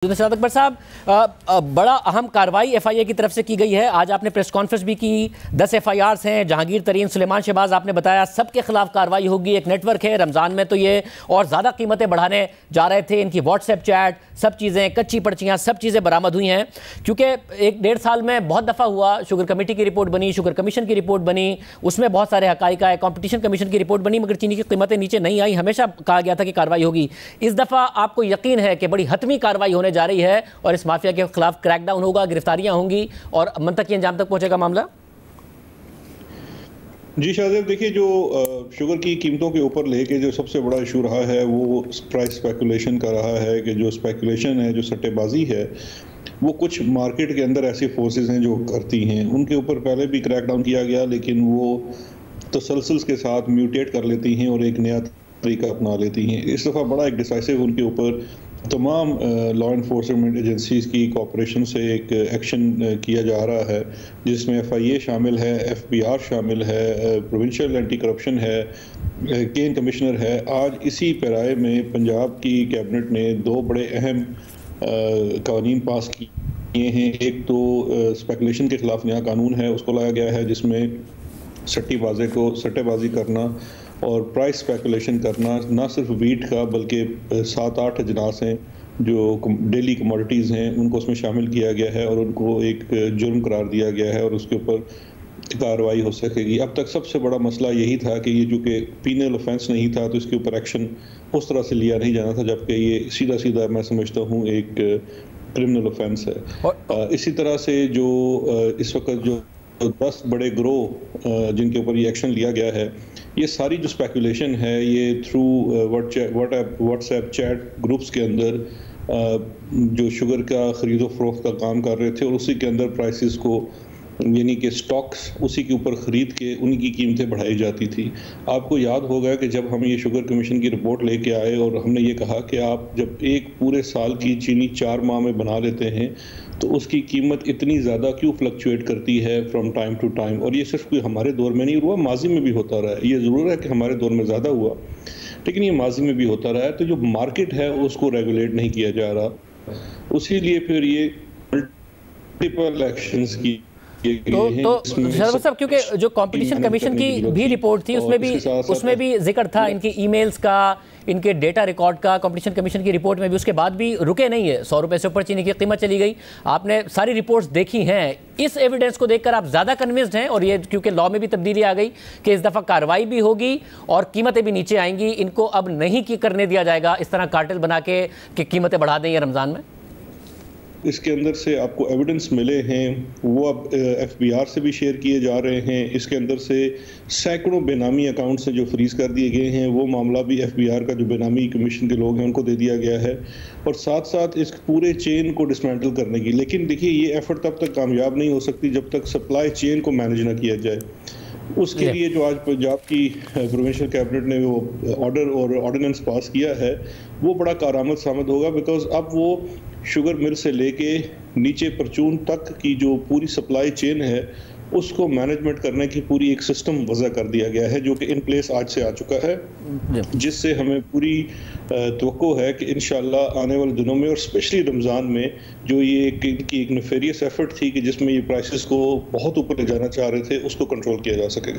نشاد اکبر صاحب، بڑا اہم کاروائی ایف آئی اے کی طرف سے کی گئی ہے۔ آج آپ نے پریس کانفرنس بھی کی، 10 ایف آئی آرز ہیں، جہانگیر ترین، سلیمان شہباز، آپ نے بتایا سب کے خلاف کاروائی ہوگی۔ ایک نیٹ ورک ہے، رمضان میں تو یہ اور زیادہ قیمتیں بڑھانے جا رہے تھے، ان کی واٹس ایپ چیٹ، سب چیزیں، کچی پرچیاں، سب چیزیں برآمد ہوئی ہیں۔ کیونکہ 1-1.5 سال میں بہت دفعہ ہوا، شوگر کمیٹی کی رپورٹ بنی، شوگر کمیشن کی رپورٹ بنی، اس میں بہت سارے حقائق آئے، کمپٹیشن کمیشن کی رپورٹ بنی، مگر چینی کی قیمتیں نیچے نہیں آئی۔ ہمیشہ کہا گیا تھا کہ کاروائی ہوگی۔ اس دفعہ آپ کو یقین ہے کہ بڑی حتمی کاروائی ہونے جا رہی ہے اور اس مافیا کے خلاف کریک ڈاؤن ہوگا، گرفتاریاں ہوں گی اور منطقی انجام تک پہنچے گا معاملہ؟ جی شاہزیب، دیکھیے جو شوگر کی قیمتوں کے اوپر لے کے جو سب سے بڑا ایشو رہا ہے وہ پرائس اسپیکولیشن کا رہا ہے، کہ جو اسپیکولیشن ہے، جو سٹے بازی ہے، وہ کچھ مارکیٹ کے اندر ایسی فورسز ہیں جو کرتی ہیں، ان کے اوپر پہلے بھی کریک ڈاؤن کیا گیا، لیکن وہ تسلسل کے ساتھ میوٹیٹ کر لیتی ہیں اور ایک نیا طریقہ اپنا لیتی ہیں۔ اس دفعہ بڑا ایک ڈیسائسو ان کے اوپر تمام لا انفورسمنٹ ایجنسیز کی کوآپریشن سے ایک ایکشن کیا جا رہا ہے، جس میں ایف آئی اے شامل ہے، ایف بی آر شامل ہے، پروونشل اینٹی کرپشن ہے، کین کمشنر ہے۔ آج اسی پیرائے میں پنجاب کی کیبنٹ نے 2 بڑے اہم قوانین پاس کیے ہیں۔ ایک تو اسپیکولیشن کے خلاف نیا قانون ہے، اس کو لایا گیا ہے، جس میں سٹے بازی کرنا اور پرائس اسپیکولیشن کرنا، نہ صرف ویٹ کا بلکہ 7-8 اجناس ہیں جو ڈیلی کموڈیٹیز ہیں، ان کو اس میں شامل کیا گیا ہے اور ان کو ایک جرم قرار دیا گیا ہے اور اس کے اوپر کارروائی ہو سکے گی۔ اب تک سب سے بڑا مسئلہ یہی تھا کہ یہ جو کہ پینل آفینس نہیں تھا تو اس کے اوپر ایکشن اس طرح سے لیا نہیں جانا تھا، جبکہ یہ سیدھا میں سمجھتا ہوں ایک کرمنل آفینس ہے۔ اسی طرح سے جو اس وقت جو 10 بڑے گروہ جن کے اوپر یہ ایکشن لیا گیا ہے، یہ ساری جو اسپیکولیشن ہے یہ through what's app chat groups کے اندر جو شوگر کا خرید و فروخت کا کام کر رہے تھے اور اسی کے اندر پرائسز کو، یعنی کہ سٹاکس اسی کے اوپر خرید کے ان کی قیمتیں بڑھائی جاتی تھی۔ آپ کو یاد ہوگا کہ جب ہم یہ شوگر کمیشن کی رپورٹ لے کے آئے اور ہم نے یہ کہا کہ آپ جب ایک پورے سال کی چینی 4 ماہ میں بنا لیتے ہیں تو اس کی قیمت اتنی زیادہ کیوں فلکچویٹ کرتی ہے فرام ٹائم ٹو ٹائم؟ اور یہ صرف کوئی ہمارے دور میں نہیں ہوا، ماضی میں بھی ہوتا رہا ہے۔ یہ ضرور ہے کہ ہمارے دور میں زیادہ ہوا، لیکن یہ ماضی میں بھی ہوتا رہا ہے۔ تو جو مارکیٹ ہے اس کو ریگولیٹ نہیں کیا جا رہا، اسی لیے پھر یہ ملٹیپل ایکشنز کی تو شہباز صاحب، کیونکہ جو کمپٹیشن کمیشن کی بھی رپورٹ تھی اس میں بھی ذکر تھا ان کی ای میلز کا، ان کے ڈیٹا ریکارڈ کا، کمپٹیشن کمیشن کی رپورٹ میں بھی، اس کے بعد بھی رکے نہیں ہے۔ 100 روپے سے اوپر چینی کی قیمت چلی گئی۔ آپ نے ساری رپورٹس دیکھی ہیں، اس ایویڈنس کو دیکھ کر آپ زیادہ کنونسڈ ہیں؟ اور یہ کیونکہ لا میں بھی تبدیلی آ گئی کہ اس دفعہ کاروائی بھی ہوگی اور قیمتیں بھی نیچے آئیں گی، ان کو اب نہیں کرنے دیا جائے گا اس طرح کارٹل بنا کے کہ قیمتیں بڑھا دیں یہ رمضان میں؟ اس کے اندر سے آپ کو ایویڈنس ملے ہیں، وہ اب ایف بی آر سے بھی شیئر کیے جا رہے ہیں۔ اس کے اندر سے سینکڑوں بے نامی اکاؤنٹس ہیں جو فریز کر دیے گئے ہیں، وہ معاملہ بھی ایف بی آر کا جو بے نامی کمیشن کے لوگ ہیں ان کو دے دیا گیا ہے، اور ساتھ اس پورے چین کو ڈسمینٹل کرنے کی۔ لیکن دیکھیے یہ ایفرٹ تب تک کامیاب نہیں ہو سکتی جب تک سپلائی چین کو مینیج نہ کیا جائے۔ اس کے لیے جو آج پنجاب کی پروونشل کیبنٹ نے وہ آرڈر اور آرڈیننس پاس کیا ہے، وہ بڑا کارآمد ثابت ہوگا، بیکاز اب وہ شوگر مل سے لے کے نیچے پرچون تک کی جو پوری سپلائی چین ہے اس کو مینجمنٹ کرنے کی پوری ایک سسٹم وضع کر دیا گیا ہے، جو کہ ان پلیس آج سے آ چکا ہے، جس سے ہمیں پوری توقع ہے کہ انشاءاللہ آنے والے دنوں میں، اور اسپیشلی رمضان میں، جو یہ ایک نیفیریس ایفرٹ تھی کہ جس میں یہ پرائسز کو بہت اوپر لے جانا چاہ رہے تھے، اس کو کنٹرول کیا جا سکے گا۔